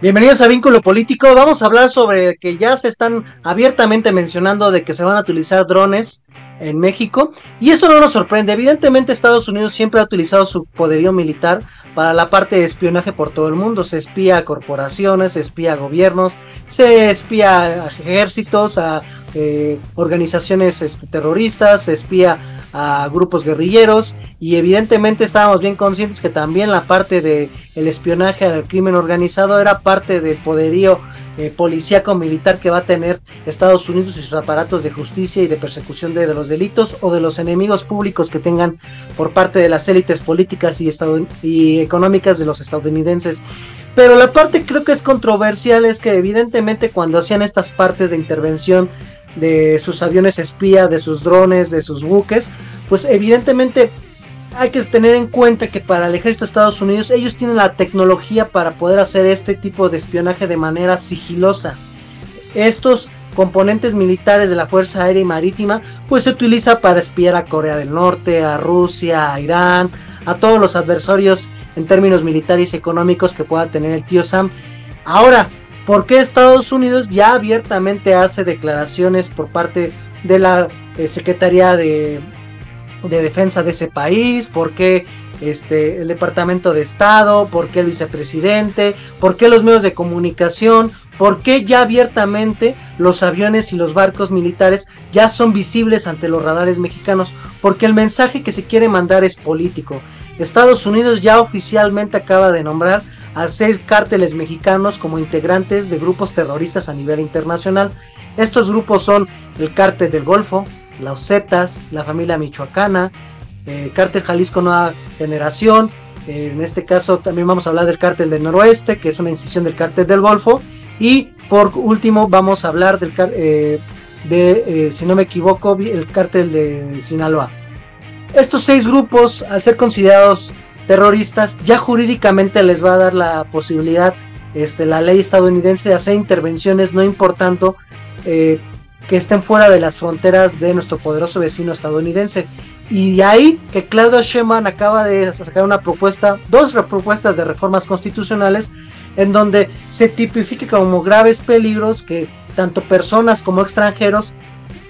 Bienvenidos a Vínculo Político. Vamos a hablar sobre que ya se están abiertamente mencionando de que se van a utilizar drones en México, y eso no nos sorprende. Evidentemente Estados Unidos siempre ha utilizado su poderío militar para la parte de espionaje por todo el mundo. Se espía a corporaciones, se espía a gobiernos, se espía a ejércitos, a organizaciones terroristas, se espía a grupos guerrilleros, y evidentemente estábamos bien conscientes que también la parte de el espionaje al crimen organizado era parte del poderío policíaco militar que va a tener Estados Unidos y sus aparatos de justicia y de persecución de los delitos o de los enemigos públicos que tengan por parte de las élites políticas y económicas de los estadounidenses. Pero la parte creo que es controversial es que evidentemente cuando hacían estas partes de intervención de sus aviones espía, de sus drones, de sus buques, pues evidentemente hay que tener en cuenta que para el ejército de Estados Unidos ellos tienen la tecnología para poder hacer este tipo de espionaje de manera sigilosa. Estos componentes militares de la Fuerza Aérea y Marítima pues se utiliza para espiar a Corea del Norte, a Rusia, a Irán, a todos los adversarios en términos militares y económicos que pueda tener el tío Sam. Ahora, ¿por qué Estados Unidos ya abiertamente hace declaraciones por parte de la Secretaría de Defensa de ese país? ¿Por qué el Departamento de Estado? ¿Por qué el vicepresidente? ¿Por qué los medios de comunicación? ¿Por qué ya abiertamente los aviones y los barcos militares ya son visibles ante los radares mexicanos? Porque el mensaje que se quiere mandar es político. Estados Unidos ya oficialmente acaba de nombrar a 6 cárteles mexicanos como integrantes de grupos terroristas a nivel internacional. Estos grupos son el Cártel del Golfo, los Zetas, la familia michoacana, Cártel Jalisco Nueva Generación, en este caso también vamos a hablar del Cártel del Noroeste, que es una incisión del Cártel del Golfo, y por último vamos a hablar del si no me equivoco, el Cártel de Sinaloa. Estos 6 grupos, al ser considerados terroristas, ya jurídicamente les va a dar la posibilidad la ley estadounidense de hacer intervenciones no importando que estén fuera de las fronteras de nuestro poderoso vecino estadounidense. Y de ahí que Claudia Sheinbaum acaba de sacar una propuesta, 2 propuestas de reformas constitucionales, en donde se tipifique como graves peligros que tanto personas como extranjeros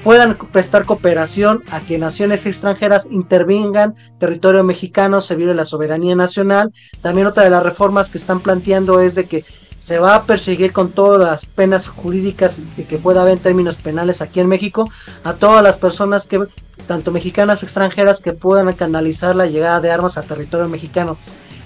puedan prestar cooperación a que naciones extranjeras intervengan territorio mexicano, se viole la soberanía nacional. También otra de las reformas que están planteando es de que se va a perseguir con todas las penas jurídicas que pueda haber en términos penales aquí en México a todas las personas que, tanto mexicanas o extranjeras, que puedan canalizar la llegada de armas a territorio mexicano.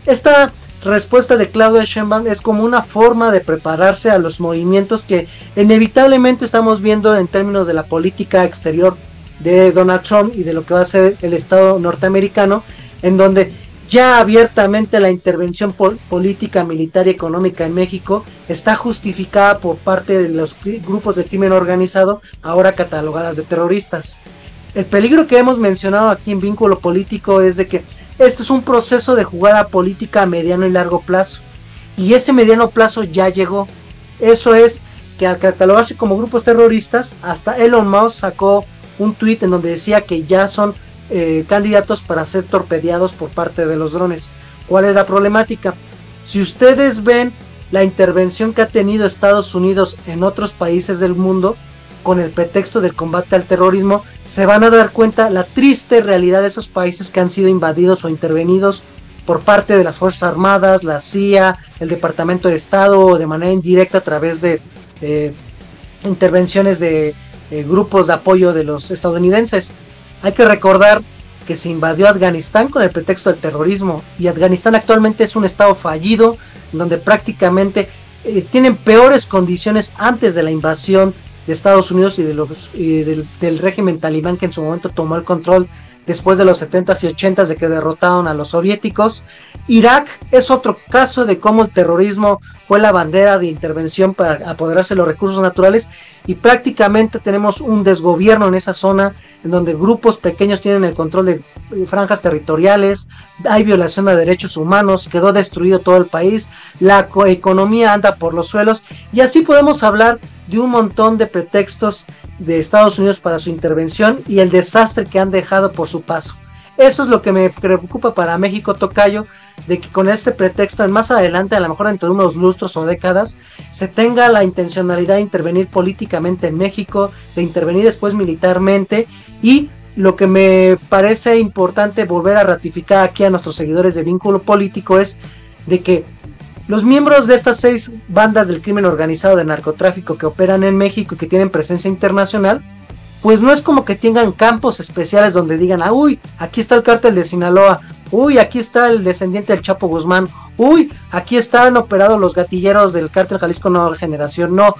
Esta respuesta de Claudia Sheinbaum es como una forma de prepararse a los movimientos que inevitablemente estamos viendo en términos de la política exterior de Donald Trump y de lo que va a ser el Estado norteamericano, en donde ya abiertamente la intervención política, militar y económica en México está justificada por parte de los grupos de crimen organizado, ahora catalogadas de terroristas. El peligro que hemos mencionado aquí en Vínculo Político es de que esto es un proceso de jugada política a mediano y largo plazo, y ese mediano plazo ya llegó. Eso es que al catalogarse como grupos terroristas, hasta Elon Musk sacó un tweet en donde decía que ya son candidatos para ser torpedeados por parte de los drones. ¿Cuál es la problemática? Si ustedes ven la intervención que ha tenido Estados Unidos en otros países del mundo con el pretexto del combate al terrorismo, se van a dar cuenta la triste realidad de esos países que han sido invadidos o intervenidos por parte de las Fuerzas Armadas, la CIA, el Departamento de Estado, o de manera indirecta a través de intervenciones de grupos de apoyo de los estadounidenses. Hay que recordar que se invadió Afganistán con el pretexto del terrorismo, y Afganistán actualmente es un estado fallido, donde prácticamente tienen peores condiciones antes de la invasión de Estados Unidos y del régimen talibán, que en su momento tomó el control después de los 70s y 80s de que derrotaron a los soviéticos. Irak es otro caso de cómo el terrorismo fue la bandera de intervención para apoderarse de los recursos naturales, y prácticamente tenemos un desgobierno en esa zona, en donde grupos pequeños tienen el control de franjas territoriales, hay violación de derechos humanos, quedó destruido todo el país, la economía anda por los suelos, y así podemos hablar de un montón de pretextos de Estados Unidos para su intervención y el desastre que han dejado por su paso. eso es lo que me preocupa para México, tocayo, de que con este pretexto, en más adelante, a lo mejor dentro de unos lustros o décadas, se tenga la intencionalidad de intervenir políticamente en México, de intervenir después militarmente, y lo que me parece importante volver a ratificar aquí a nuestros seguidores de Vínculo Político es de que los miembros de estas 6 bandas del crimen organizado de narcotráfico que operan en México y que tienen presencia internacional, pues no es como que tengan campos especiales donde digan, ah, uy, aquí está el cártel de Sinaloa, uy, aquí está el descendiente del Chapo Guzmán, uy, aquí están operados los gatilleros del cártel Jalisco Nueva Generación. No,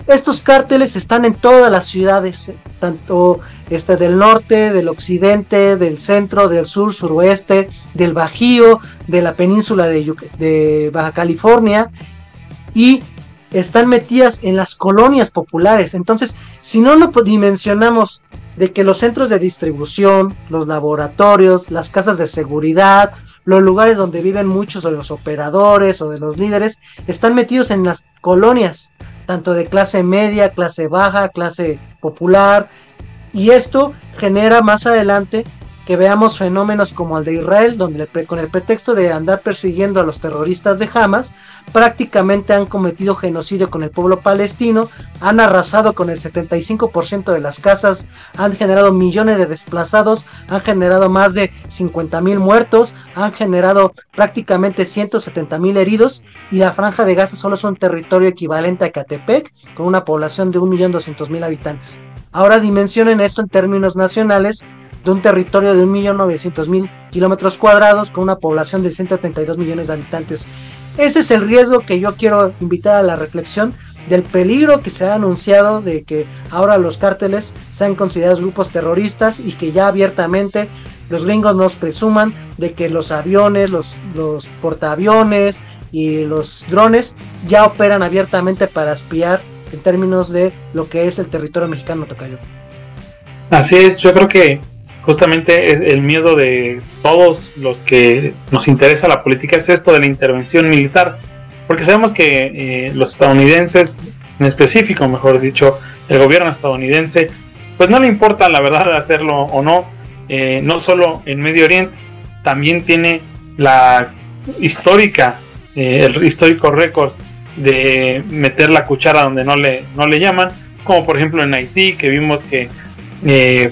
estos cárteles están en todas las ciudades, tanto del norte, del occidente, del centro, del sur, suroeste, del Bajío, de la península de Baja California, y están metidas en las colonias populares. Entonces, si no dimensionamos de que los centros de distribución, los laboratorios, las casas de seguridad, los lugares donde viven muchos de los operadores o de los líderes, están metidos en las colonias, tanto de clase media, clase baja, clase popular, y esto genera más adelante que veamos fenómenos como el de Israel, donde con el pretexto de andar persiguiendo a los terroristas de Hamas, prácticamente han cometido genocidio con el pueblo palestino, han arrasado con el 75% de las casas, han generado millones de desplazados, han generado más de 50,000 muertos, han generado prácticamente 170,000 heridos, y la Franja de Gaza solo es un territorio equivalente a Ecatepec, con una población de 1.200.000 habitantes. Ahora dimensionen esto en términos nacionales, de un territorio de 1.900.000 kilómetros cuadrados con una población de 132 millones de habitantes. Ese es el riesgo que yo quiero invitar a la reflexión, del peligro que se ha anunciado de que ahora los cárteles sean considerados grupos terroristas, y que ya abiertamente los gringos nos presuman de que los aviones, los portaaviones y los drones ya operan abiertamente para espiar en términos de lo que es el territorio mexicano, tocayo. Así es, yo creo que justamente el miedo de todos los que nos interesa la política es esto de la intervención militar, porque sabemos que los estadounidenses, en específico, mejor dicho, el gobierno estadounidense, pues no le importa la verdad hacerlo o no, no solo en Medio Oriente, también tiene la el histórico récord de meter la cuchara donde no le llaman, como por ejemplo en Haití, que vimos que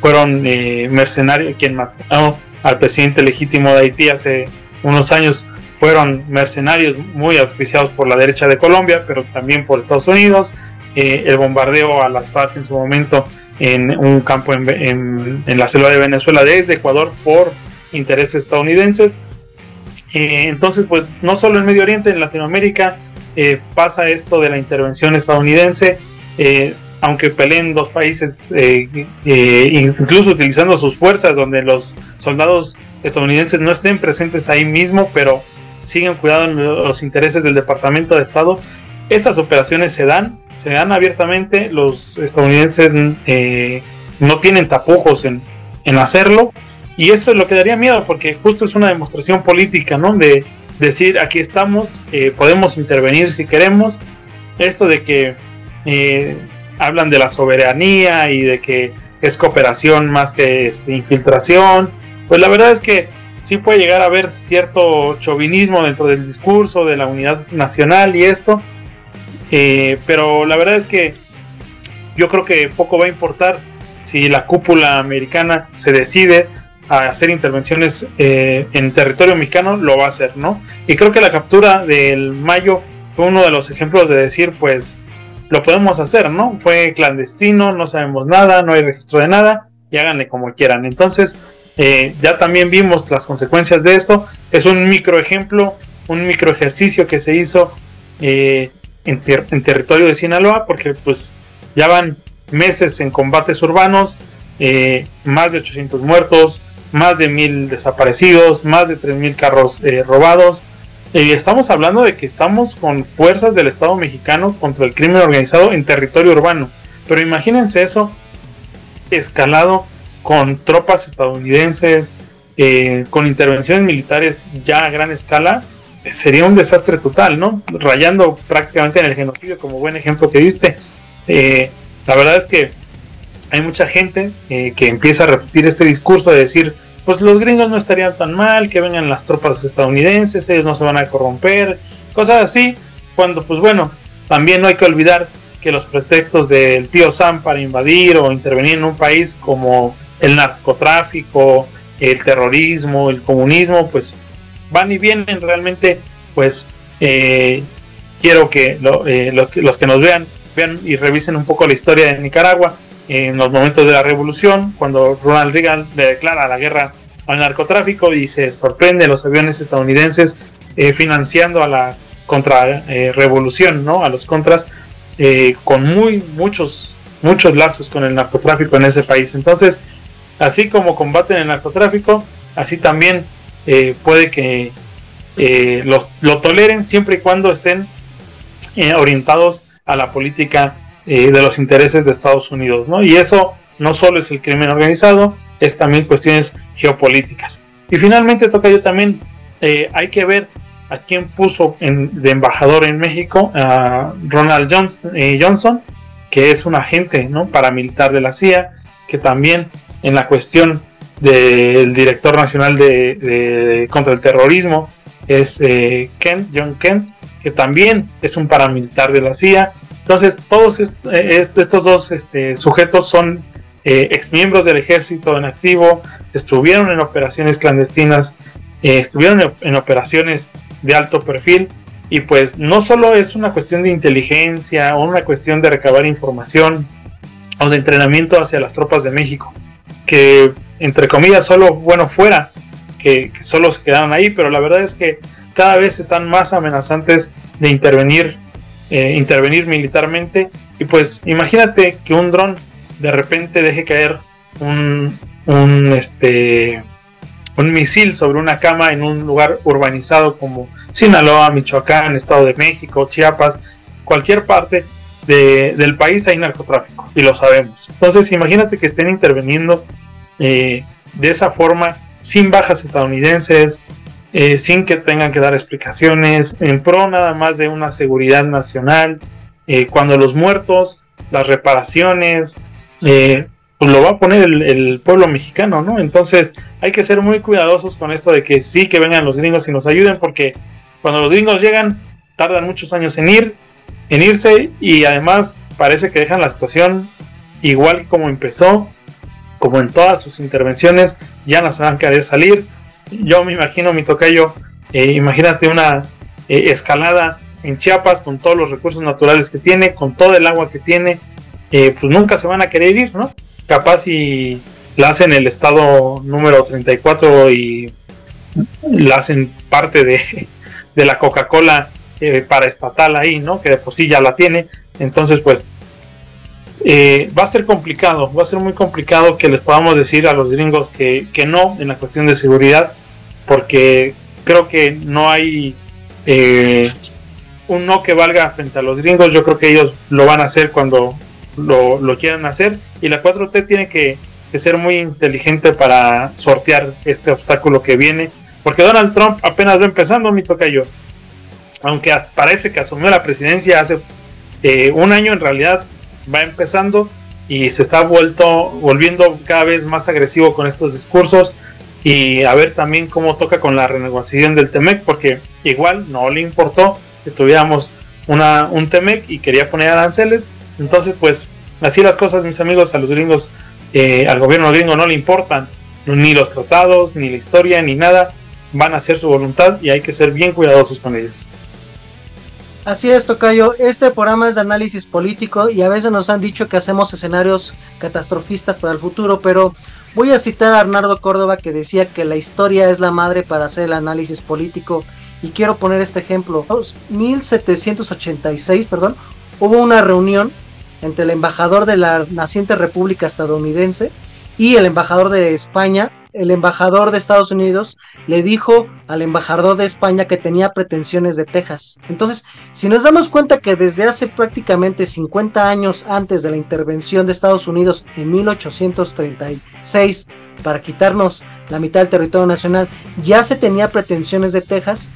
fueron mercenarios, quien mató al presidente legítimo de Haití hace unos años, fueron mercenarios muy auspiciados por la derecha de Colombia, pero también por Estados Unidos. El bombardeo a las FARC en su momento en un campo en la selva de Venezuela desde Ecuador por intereses estadounidenses. Entonces, pues no solo en Medio Oriente, en Latinoamérica pasa esto de la intervención estadounidense, aunque peleen dos países, incluso utilizando sus fuerzas, donde los soldados estadounidenses no estén presentes ahí mismo, pero siguen cuidando los intereses del Departamento de Estado. Esas operaciones se dan abiertamente, los estadounidenses no tienen tapujos en hacerlo, y eso es lo que daría miedo, porque justo es una demostración política, ¿no? De decir, aquí estamos, podemos intervenir si queremos. Esto de que hablan de la soberanía y de que es cooperación más que infiltración, pues la verdad es que sí puede llegar a haber cierto chauvinismo dentro del discurso de la unidad nacional y esto, pero la verdad es que yo creo que poco va a importar si la cúpula americana se decide a hacer intervenciones en territorio mexicano, lo va a hacer, ¿no? Y creo que la captura del Mayo fue uno de los ejemplos de decir, pues lo podemos hacer, ¿no? Fue clandestino, no sabemos nada, no hay registro de nada, y háganle como quieran. Entonces, ya también vimos las consecuencias de esto. Es un micro ejemplo, un micro ejercicio que se hizo en territorio de Sinaloa, porque pues ya van meses en combates urbanos, más de 800 muertos, más de 1,000 desaparecidos, más de 3,000 carros robados. Estamos hablando de que estamos con fuerzas del Estado mexicano contra el crimen organizado en territorio urbano, pero imagínense eso escalado con tropas estadounidenses, con intervenciones militares ya a gran escala. Sería un desastre total, ¿no? Rayando prácticamente en el genocidio, como buen ejemplo que diste. La verdad es que hay mucha gente que empieza a repetir este discurso de decir, pues los gringos no estarían tan mal, que vengan las tropas estadounidenses, ellos no se van a corromper, cosas así, cuando pues bueno, también no hay que olvidar que los pretextos del tío Sam para invadir o intervenir en un país como el narcotráfico, el terrorismo, el comunismo, pues van y vienen. Realmente pues quiero que los que nos vean y revisen un poco la historia de Nicaragua en los momentos de la revolución, cuando Ronald Reagan le declara la guerra al narcotráfico y se sorprende los aviones estadounidenses financiando a la contrarrevolución, ¿no? A los contras, con muchos lazos con el narcotráfico en ese país. Entonces, así como combaten el narcotráfico, así también puede que lo toleren, siempre y cuando estén orientados a la política de los intereses de Estados Unidos, ¿no? Y eso no solo es el crimen organizado, es también cuestiones geopolíticas. Y finalmente, toca también, hay que ver a quién puso de embajador en México, a Ronald Johnson, que es un agente, ¿no?, paramilitar de la CIA, que también en la cuestión del director nacional contra el terrorismo es John Kent, que también es un paramilitar de la CIA. Entonces todos estos dos sujetos son exmiembros del ejército en activo, estuvieron en operaciones clandestinas, estuvieron en operaciones de alto perfil, y pues no solo es una cuestión de inteligencia o una cuestión de recabar información o de entrenamiento hacia las tropas de México, que entre comillas solo fuera que solo se quedaron ahí, pero la verdad es que cada vez están más amenazantes de intervenir militarmente. Y pues imagínate que un dron de repente deje caer un misil sobre una cama en un lugar urbanizado como Sinaloa, Michoacán, Estado de México, Chiapas, cualquier parte del país hay narcotráfico, y lo sabemos. Entonces imagínate que estén interviniendo de esa forma, sin bajas estadounidenses, sin que tengan que dar explicaciones, en pro nada más de una seguridad nacional, cuando los muertos, las reparaciones, pues lo va a poner el pueblo mexicano, ¿no? Entonces hay que ser muy cuidadosos con esto de que sí, que vengan los gringos y nos ayuden, porque cuando los gringos llegan tardan muchos años en irse, y además parece que dejan la situación igual como empezó, como en todas sus intervenciones, ya no se van a querer salir. Yo me imagino, mi tocayo, imagínate una escalada en Chiapas con todos los recursos naturales que tiene, con todo el agua que tiene, pues nunca se van a querer ir, ¿no? Capaz si la hacen el estado número 34 y la hacen parte de la Coca-Cola paraestatal ahí, ¿no? Que de por sí ya la tiene. Entonces pues va a ser complicado, va a ser muy complicado que les podamos decir a los gringos que no en la cuestión de seguridad, porque creo que no hay un no que valga frente a los gringos. Yo creo que ellos lo van a hacer cuando lo quieran hacer, y la 4T tiene que ser muy inteligente para sortear este obstáculo que viene, porque Donald Trump apenas va empezando, mi tocayo. Aunque parece que asumió la presidencia hace un año, en realidad va empezando y se está volviendo cada vez más agresivo con estos discursos. Y a ver también cómo toca con la renegociación del TEMEC, porque igual no le importó que tuviéramos un TEMEC y quería poner aranceles. Entonces pues así las cosas, mis amigos. A los gringos, al gobierno gringo no le importan ni los tratados, ni la historia, ni nada. Van a hacer su voluntad y hay que ser bien cuidadosos con ellos. Así es, tocayo. Este programa es de análisis político y a veces nos han dicho que hacemos escenarios catastrofistas para el futuro, pero voy a citar a Arnaldo Córdoba, que decía que la historia es la madre para hacer el análisis político, y quiero poner este ejemplo. En 1786, hubo una reunión entre el embajador de la naciente República Estadounidense y el embajador de España. El embajador de Estados Unidos le dijo al embajador de España que tenía pretensiones de Texas. Entonces, si nos damos cuenta que desde hace prácticamente 50 años antes de la intervención de Estados Unidos en 1836 para quitarnos la mitad del territorio nacional, ya se tenía pretensiones de Texas,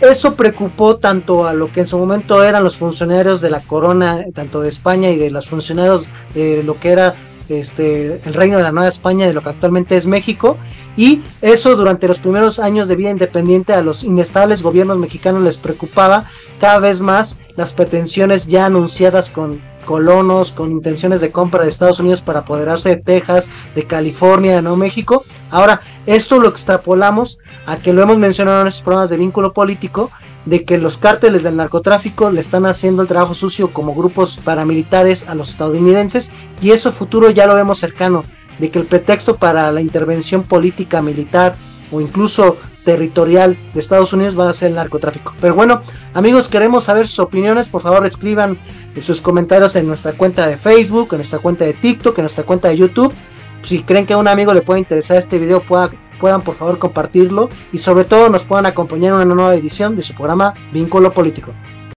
eso preocupó tanto a lo que en su momento eran los funcionarios de la corona, tanto de España, y de los funcionarios de lo que era el Reino de la Nueva España, de lo que actualmente es México, y eso durante los primeros años de vida independiente a los inestables gobiernos mexicanos les preocupaba cada vez más las pretensiones ya anunciadas con colonos, con intenciones de compra de Estados Unidos para apoderarse de Texas, de California, de Nuevo México. Ahora, esto lo extrapolamos a que lo hemos mencionado en estos programas de Vínculo Político, de que los cárteles del narcotráfico le están haciendo el trabajo sucio como grupos paramilitares a los estadounidenses, y eso futuro ya lo vemos cercano, de que el pretexto para la intervención política, militar o incluso territorial de Estados Unidos va a ser el narcotráfico. Pero bueno, amigos, queremos saber sus opiniones. Por favor, escriban sus comentarios en nuestra cuenta de Facebook, en nuestra cuenta de TikTok, en nuestra cuenta de YouTube. Si creen que a un amigo le puede interesar este video, puedan por favor compartirlo, y sobre todo nos puedan acompañar en una nueva edición de su programa Vínculo Político.